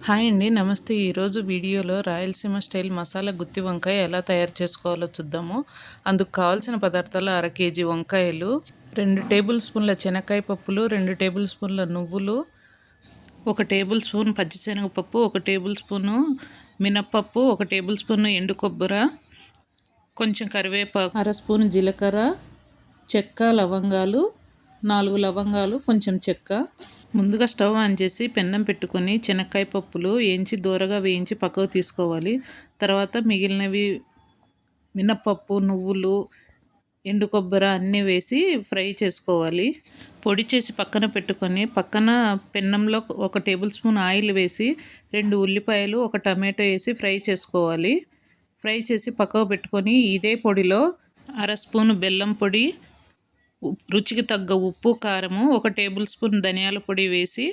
Hi అండి, నమస్తే. ఈరోజు వీడియోలో రాయలసీమ స్టైల్ మసాలా గుత్తి వంకాయ ఎలా తయారు చేసుకోవాలో చూద్దాము. అందుకు కావాల్సిన పదార్థాలు: 1/2 కేజీ వంకాయలు, 2 టేబుల్ స్పూన్ల శనక్కాయ పప్పులు, 2 టేబుల్ స్పూన్ల నువ్వులు, 1 టేబుల్ స్పూన్ పచ్చిశనగపప్పు, 1 టేబుల్ స్పూను మినప్పప్పు, 1 టేబుల్ స్పూన్ ఎండు కొబ్బరి, కొంచెం కరివేపాకు, 1/2 స్పూన్ జీలకర్ర, చెక్క, లవంగాలు, 4 లవంగాలు, కొంచెం చెక్క. ముందుగా స్టవ్ ఆన్ చేసి పెన్నం పెట్టుకొని శనక్కాయ పప్పులు దూరగా వేయించి పక్కకు తీసుకోవాలి. తర్వాత మిగిలినవి మినప్పప్పు, నువ్వులు, ఎండు కొబ్బరి అన్నీ వేసి ఫ్రై చేసుకోవాలి. పొడి చేసి పక్కన పెట్టుకొని పక్కన పెన్నంలో 1 టేబుల్ స్పూన్ ఆయిల్ వేసి 2 ఉల్లిపాయలు, 1 టమాటో వేసి ఫ్రై చేసుకోవాలి. ఫ్రై చేసి పక్కకు పెట్టుకొని ఇదే పొడిలో 1/2 స్పూన్ బెల్లం పొడి, రుచికి తగ్గ ఉప్పు, కారము, 1 టేబుల్ స్పూన్ ధనియాల పొడి వేసి,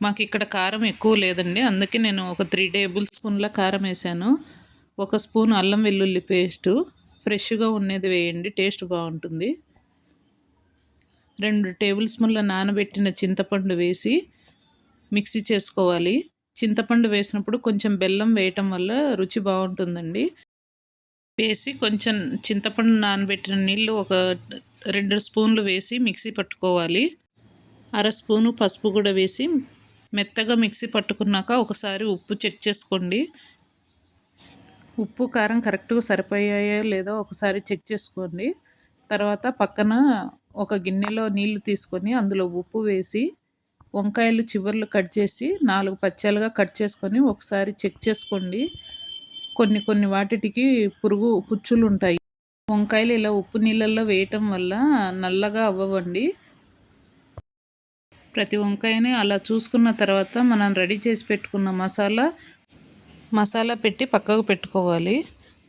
మాకు ఇక్కడ కారం ఎక్కువ లేదండి, అందుకే నేను ఒక 3 టేబుల్ స్పూన్ల కారం వేసాను. 1 స్పూన్ అల్లం వెల్లుల్లి పేస్టు, ఫ్రెష్గా ఉన్నది వేయండి, టేస్ట్ బాగుంటుంది. 2 టేబుల్ స్పూన్ల నానబెట్టిన చింతపండు వేసి మిక్సీ చేసుకోవాలి. చింతపండు వేసినప్పుడు కొంచెం బెల్లం వేయటం వల్ల రుచి బాగుంటుందండి. వేసి కొంచెం చింతపండు నానబెట్టిన నీళ్ళు 2 స్పూన్లు వేసి మిక్సీ పట్టుకోవాలి. 1/2 స్పూను పసుపు కూడా వేసి మెత్తగా మిక్సీ పట్టుకున్నాక ఒకసారి ఉప్పు చెక్ చేసుకోండి. ఉప్పు, కారం కరెక్ట్గా సరిపోయాయో లేదో ఒకసారి చెక్ చేసుకోండి. తర్వాత పక్కన ఒక గిన్నెలో నీళ్లు తీసుకొని అందులో ఉప్పు వేసి వంకాయలు చివర్లు కట్ చేసి 4 పచ్చాలుగా కట్ చేసుకొని ఒకసారి చెక్ చేసుకోండి. కొన్ని వాటికి పుచ్చులు ఉంటాయి. వంకాయలు ఇలా ఉప్పు నీళ్ళల్లో వేయటం వల్ల నల్లగా అవ్వవండి. ప్రతి వంకాయని అలా చూసుకున్న తర్వాత మనం రెడీ చేసి పెట్టుకున్న మసాలా పెట్టి పక్కకు పెట్టుకోవాలి.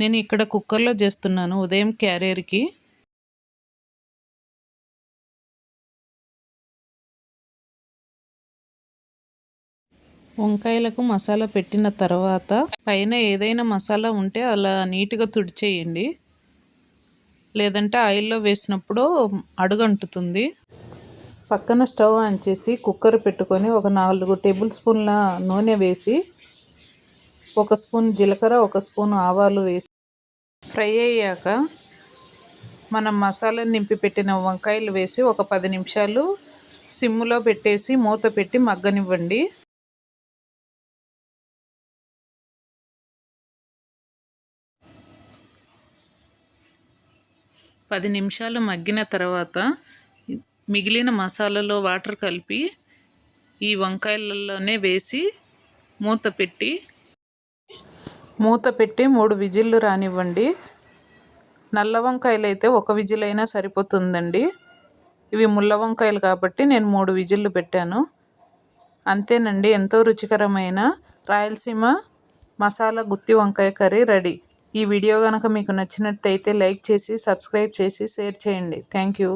నేను ఇక్కడ కుక్కర్లో చేస్తున్నాను ఉదయం క్యారియర్కి. వంకాయలకు మసాలా పెట్టిన తర్వాత పైన ఏదైనా మసాలా ఉంటే అలా నీట్గా తుడిచేయండి, లేదంటే ఆయిల్లో వేసినప్పుడు అడుగంటుతుంది. పక్కన స్టవ్ ఆన్ చేసి కుక్కర్ పెట్టుకొని 4 టేబుల్ స్పూన్ల నూనె వేసి 1 స్పూన్ జీలకర్ర, 1 స్పూన్ ఆవాలు వేసి ఫ్రై అయ్యాక మనం మసాలా నింపి పెట్టిన వంకాయలు వేసి ఒక 10 నిమిషాలు సిమ్లో పెట్టేసి మూత పెట్టి మగ్గనివ్వండి. 10 నిమిషాలు మగ్గిన తర్వాత మిగిలిన మసాలాలో వాటర్ కలిపి ఈ వంకాయలలోనే వేసి మూత పెట్టి 3 విజిల్లు రానివ్వండి. నల్ల వంకాయలు అయితే 1 విజిల్ అయినా సరిపోతుందండి. ఇవి ముళ్ళ వంకాయలు కాబట్టి నేను 3 విజిల్లు పెట్టాను. అంతేనండి, ఎంతో రుచికరమైన రాయలసీమ మసాలా గుత్తి వంకాయ కర్రీ రెడీ. ఈ వీడియో కనుక మీకు నచ్చినట్టయితే లైక్ చేసి, సబ్స్క్రైబ్ చేసి, షేర్ చేయండి. Thank you.